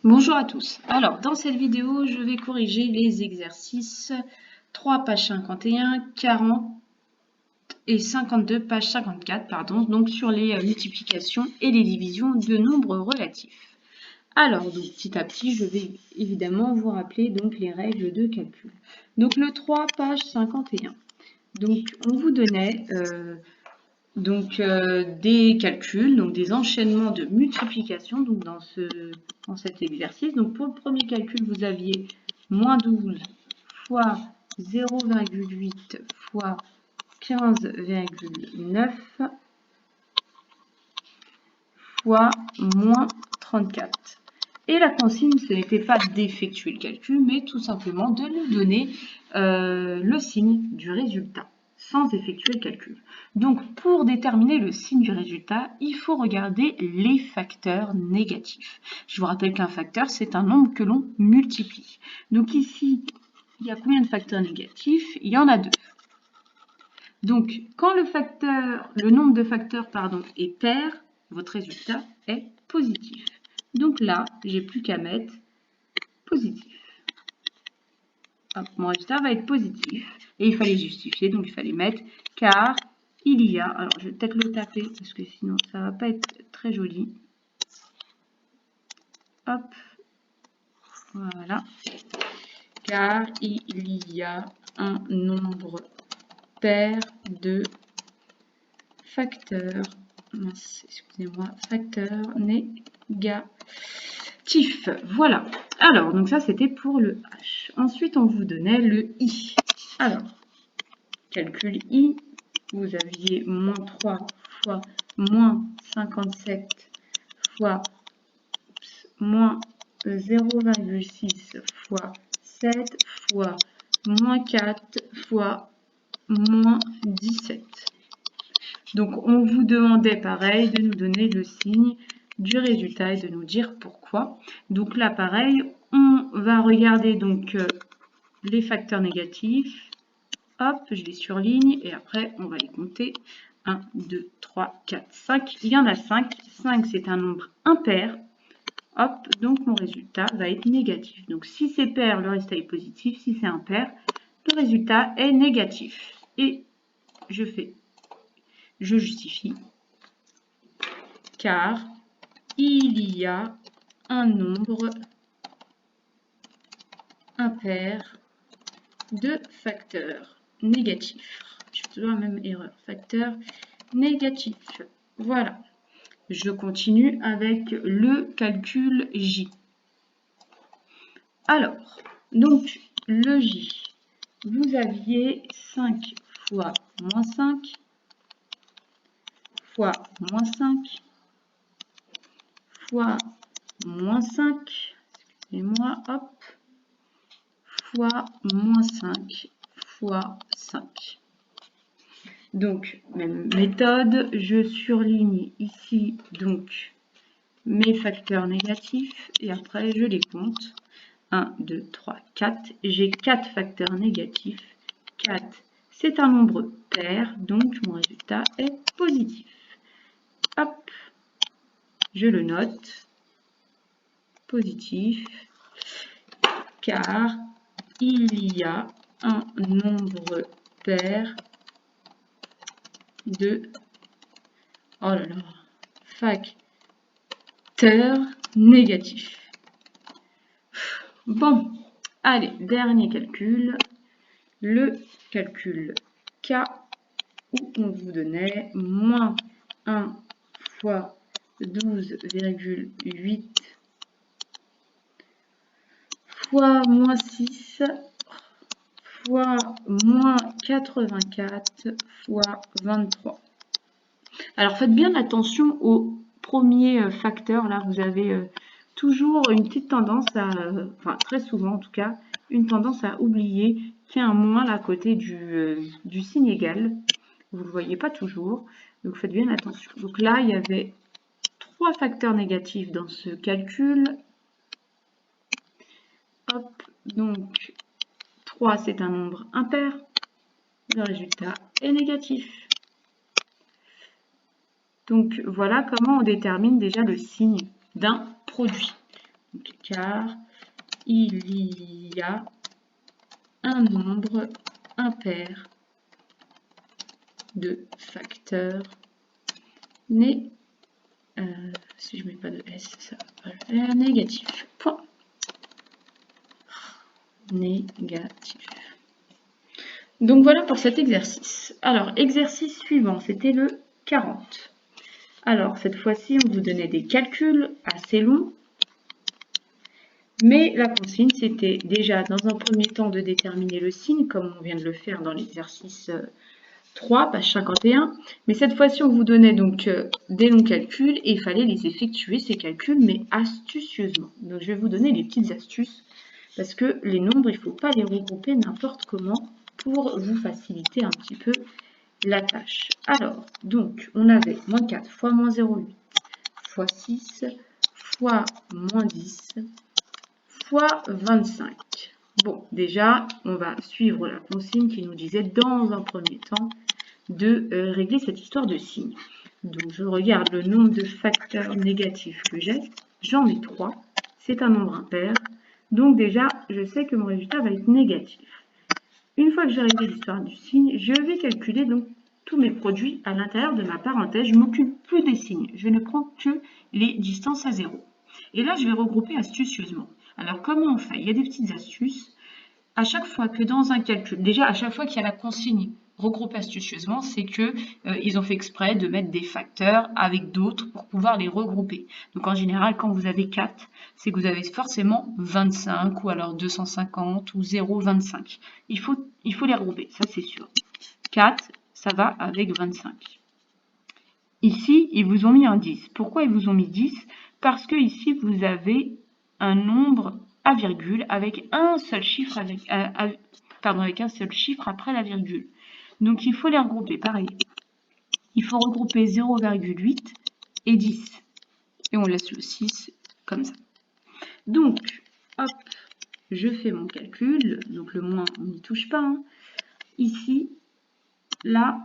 Bonjour à tous. Alors, dans cette vidéo, je vais corriger les exercices 3, page 51, 40 et 52, page 54, pardon, donc sur les multiplications et les divisions de nombres relatifs. Alors, donc, petit à petit, je vais évidemment vous rappeler donc les règles de calcul. Donc, le 3, page 51. Donc, on vous donnait des calculs, donc des enchaînements de multiplication donc dans cet exercice. Donc pour le premier calcul, vous aviez moins 12 fois 0,8 fois 15,9 fois moins 34. Et la consigne, ce n'était pas d'effectuer le calcul, mais tout simplement de nous donner le signe du résultat sans effectuer le calcul. Donc, pour déterminer le signe du résultat, il faut regarder les facteurs négatifs. Je vous rappelle qu'un facteur, c'est un nombre que l'on multiplie. Donc ici, il y a combien de facteurs négatifs? Il y en a 2. Donc, quand le nombre de facteurs est pair, votre résultat est positif. Donc là, j'ai plus qu'à mettre positif. Hop, mon résultat va être positif. Et il fallait justifier, donc il fallait mettre car il y a, alors je vais peut-être le taper parce que sinon ça va pas être très joli. Hop, voilà. Car il y a un nombre pair de facteurs, excusez-moi, facteurs négatifs. Voilà. Alors, donc ça, c'était pour le H. Ensuite, on vous donnait le I. Alors, calcul I, vous aviez moins 3 fois moins 57 fois moins 0,6 fois 7 fois moins 4 fois moins 17. Donc, on vous demandait pareil de nous donner le signe du résultat et de nous dire pourquoi. Donc là, pareil, on va regarder donc les facteurs négatifs. Hop, je les surligne et après, on va les compter. 1, 2, 3, 4, 5. Il y en a 5. 5, c'est un nombre impair. Hop, donc mon résultat va être négatif. Donc si c'est pair, le résultat est positif. Si c'est impair, le résultat est négatif. Et je justifie car il y a un nombre impair de facteurs négatifs. Je fais toujours la même erreur. Facteurs négatifs. Voilà. Je continue avec le calcul J. Alors, donc, le J, vous aviez 5 fois moins 5 fois moins 5 fois moins 5, excusez-moi, hop, fois moins 5 fois 5. Donc, même méthode, je surligne ici donc mes facteurs négatifs et après je les compte. 1, 2, 3, 4. J'ai 4 facteurs négatifs. 4, c'est un nombre pair, donc mon résultat est positif. Hop, je le note. Positif, car il y a un nombre pair de facteurs négatifs. Bon, allez, dernier calcul, le calcul K, où on vous donnait moins 1 fois 12,8 fois moins 6 fois moins 84 fois 23. Alors faites bien attention au premier facteur, là vous avez toujours une petite tendance à, enfin très souvent en tout cas, une tendance à oublier qu'il y a un moins là à côté du signe égal. Vous ne le voyez pas toujours, donc faites bien attention. Donc là, il y avait 3 facteurs négatifs dans ce calcul. Hop, donc 3 c'est un nombre impair, le résultat est négatif. Donc voilà comment on détermine déjà le signe d'un produit. Donc, car il y a un nombre impair de facteurs si je mets pas de S, ça va pas le faire, négatif. Point. Négatif. Donc voilà pour cet exercice. Alors, exercice suivant, c'était le 40. Alors, cette fois-ci, on vous donnait des calculs assez longs. Mais la consigne, c'était déjà dans un premier temps de déterminer le signe, comme on vient de le faire dans l'exercice 3, page 51. Mais cette fois-ci, on vous donnait donc des longs calculs et il fallait les effectuer, ces calculs, mais astucieusement. Donc, je vais vous donner des petites astuces parce que les nombres, il ne faut pas les regrouper n'importe comment pour vous faciliter un petit peu la tâche. Alors, donc, on avait moins 4 fois moins 0,8 fois 6 fois moins 10 fois 25. Bon, déjà, on va suivre la consigne qui nous disait dans un premier temps de régler cette histoire de signe. Donc, je regarde le nombre de facteurs négatifs que j'ai. J'en ai 3. C'est un nombre impair. Donc, déjà, je sais que mon résultat va être négatif. Une fois que j'ai réglé l'histoire du signe, je vais calculer donc tous mes produits à l'intérieur de ma parenthèse. Je ne m'occupe plus des signes. Je ne prends que les distances à 0. Et là, je vais regrouper astucieusement. Alors, comment on fait? Il y a des petites astuces. À chaque fois que dans un calcul, déjà à chaque fois qu'il y a la consigne regrouper astucieusement, c'est que ils ont fait exprès de mettre des facteurs avec d'autres pour pouvoir les regrouper. Donc en général, quand vous avez 4, c'est que vous avez forcément 25 ou alors 250 ou 0,25. Il faut les regrouper, ça c'est sûr. 4, ça va avec 25. Ici, ils vous ont mis un 10. Pourquoi ils vous ont mis 10? Parce que ici, vous avez un nombre à virgule avec un seul chiffre avec un seul chiffre après la virgule. Donc il faut les regrouper, pareil. Il faut regrouper 0,8 et 10. Et on laisse le 6 comme ça. Donc, hop, je fais mon calcul. Donc le moins, on n'y touche pas. Hein. Ici, là,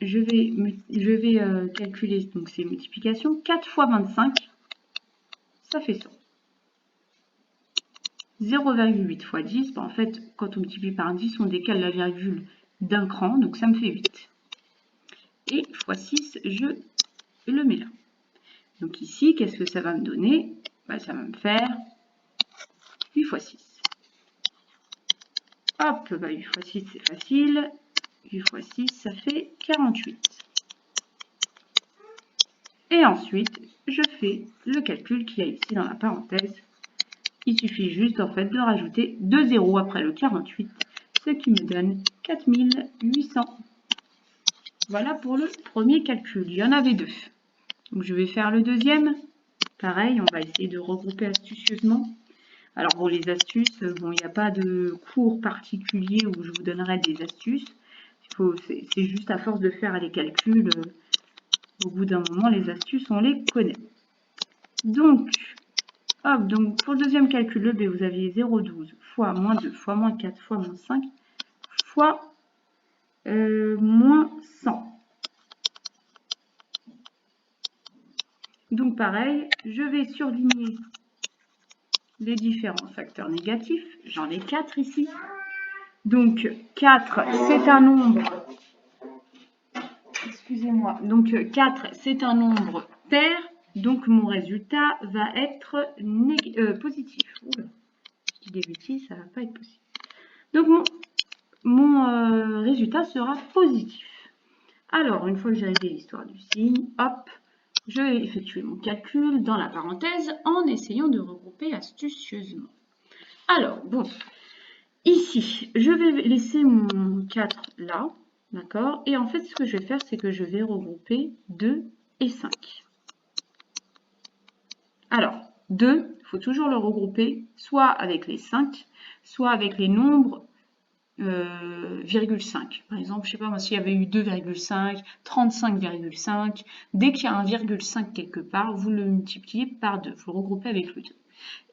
je vais calculer donc ces multiplications. 4 fois 25, ça fait 100. 0,8 fois 10, en fait, quand on multiplie par 10, on décale la virgule d'un cran, donc ça me fait 8. Et fois 6, je le mets là. Donc ici, qu'est-ce que ça va me donner? Ça va me faire 8 fois 6. Hop, 8 fois 6, c'est facile. 8 fois 6, ça fait 48. Et ensuite, je fais le calcul qu'il y a ici dans la parenthèse. Il suffit juste en fait de rajouter 2 zéros après le 48, ce qui me donne 4800. Voilà pour le premier calcul. Il y en avait 2. Donc je vais faire le deuxième. Pareil, on va essayer de regrouper astucieusement. Alors pour les astuces, bon, il n'y a pas de cours particulier où je vous donnerai des astuces. C'est juste à force de faire les calculs, au bout d'un moment, les astuces, on les connaît. Donc, hop, donc pour le deuxième calcul, le B, vous aviez 0,12 fois moins 2 fois moins 4 fois moins 5 fois moins 100. Donc pareil, je vais surligner les différents facteurs négatifs. J'en ai 4 ici. Donc 4, c'est un nombre. Excusez-moi. Donc 4, c'est un nombre pair. Donc mon résultat va être positif. Oula, je dis des bêtises, ça ne va pas être possible. Donc mon résultat sera positif. Alors, une fois que j'ai réglé l'histoire du signe, hop, je vais effectuer mon calcul dans la parenthèse en essayant de regrouper astucieusement. Alors, bon, ici, je vais laisser mon 4 là, d'accord? Et en fait, ce que je vais faire, c'est que je vais regrouper 2 et 5. Alors, 2, il faut toujours le regrouper soit avec les 5, soit avec les nombres 0,5. Par exemple, je sais pas moi, s'il y avait eu 2,5, 35,5, dès qu'il y a un 0,5 quelque part, vous le multipliez par 2, vous le regroupez avec le 2.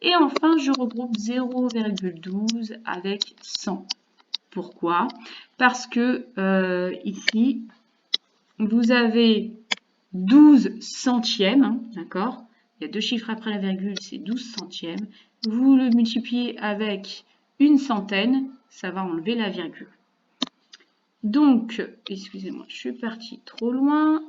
Et enfin, je regroupe 0,12 avec 100. Pourquoi? Parce que ici, vous avez 12 centièmes, hein, d'accord? il y a deux chiffres après la virgule, c'est 12 centièmes. Vous le multipliez avec une centaine, ça va enlever la virgule. Donc, excusez-moi, je suis partie trop loin.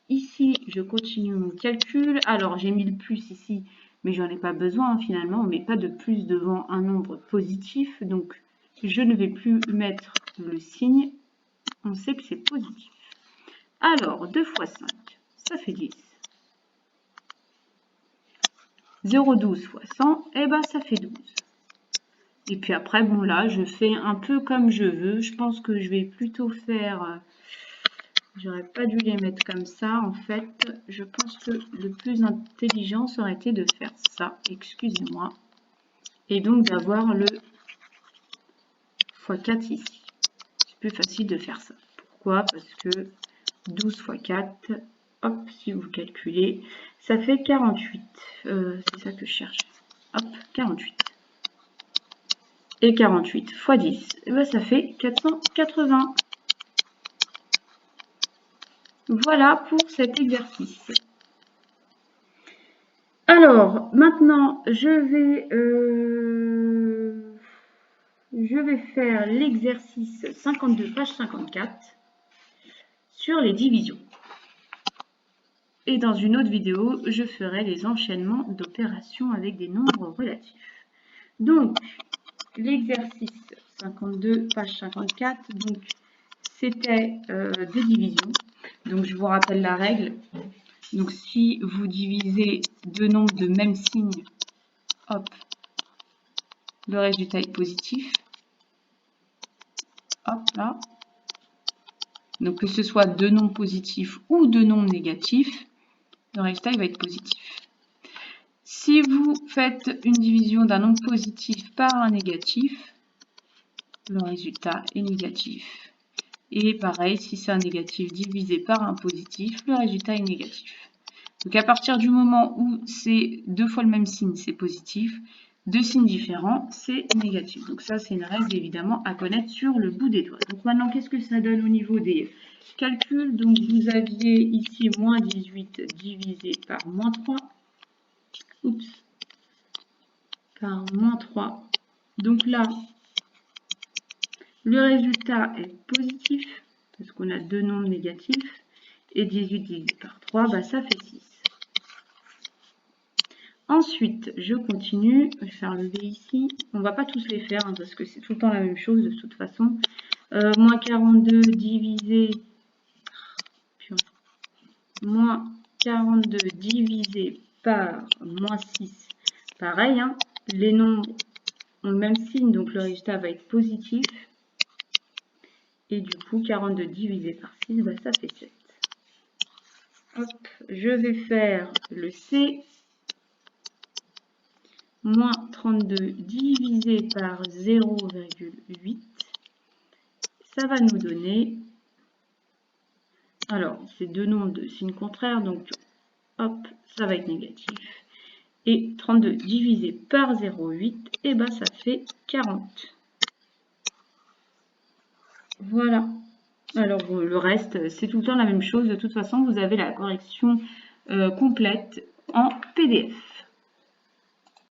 Ici, je continue mon calcul. Alors, j'ai mis le plus ici, mais j'en ai pas besoin finalement. On ne met pas de plus devant un nombre positif. Donc, je ne vais plus mettre le signe. On sait que c'est positif. Alors, 2 fois 5, ça fait 10. 0,12 fois 100, et ben ça fait 12. Et puis après, bon là, je fais un peu comme je veux. Je pense que je vais plutôt faire... J'aurais pas dû les mettre comme ça. En fait, je pense que le plus intelligent, ça aurait été de faire ça. Excusez-moi. Et donc d'avoir le x4 ici. C'est plus facile de faire ça. Pourquoi? Parce que 12 fois 4, hop, si vous calculez, ça fait 48. C'est ça que je cherche. Hop, 48. Et 48 fois 10, et ben ça fait 480. Voilà pour cet exercice. Alors, maintenant, je vais faire l'exercice 52, page 54, sur les divisions. Et dans une autre vidéo, je ferai les enchaînements d'opérations avec des nombres relatifs. Donc, l'exercice 52, page 54, donc c'était des divisions. Donc, je vous rappelle la règle. Donc, si vous divisez deux nombres de même signe, hop, le résultat est positif. Hop, là. Donc, que ce soit deux nombres positifs ou deux nombres négatifs, le résultat il va être positif. Si vous faites une division d'un nombre positif par un négatif, le résultat est négatif. Et pareil, si c'est un négatif divisé par un positif, le résultat est négatif. Donc à partir du moment où c'est deux fois le même signe, c'est positif. Deux signes différents, c'est négatif. Donc ça, c'est une règle évidemment à connaître sur le bout des doigts. Donc maintenant, qu'est-ce que ça donne au niveau des calculs? Donc vous aviez ici moins 18 divisé par moins 3. Oups. Par moins 3. Donc là, le résultat est positif, parce qu'on a deux nombres négatifs. Et 18 divisé par 3, bah, ça fait 6. Ensuite, je continue, je vais faire le V ici. On ne va pas tous les faire, hein, parce que c'est tout le temps la même chose de toute façon. Moins 42 divisé... Moins 42 divisé par moins 6. Pareil, hein, les nombres ont le même signe, donc le résultat va être positif. Et du coup, 42 divisé par 6, bah, ça fait 7. Hop, je vais faire le C. Moins 32 divisé par 0,8. Ça va nous donner... Alors, c'est deux nombres de signes contraires, donc hop, ça va être négatif. Et 32 divisé par 0,8, et ben ça fait 40. Voilà. Alors, le reste, c'est tout le temps la même chose. De toute façon, vous avez la correction complète en PDF.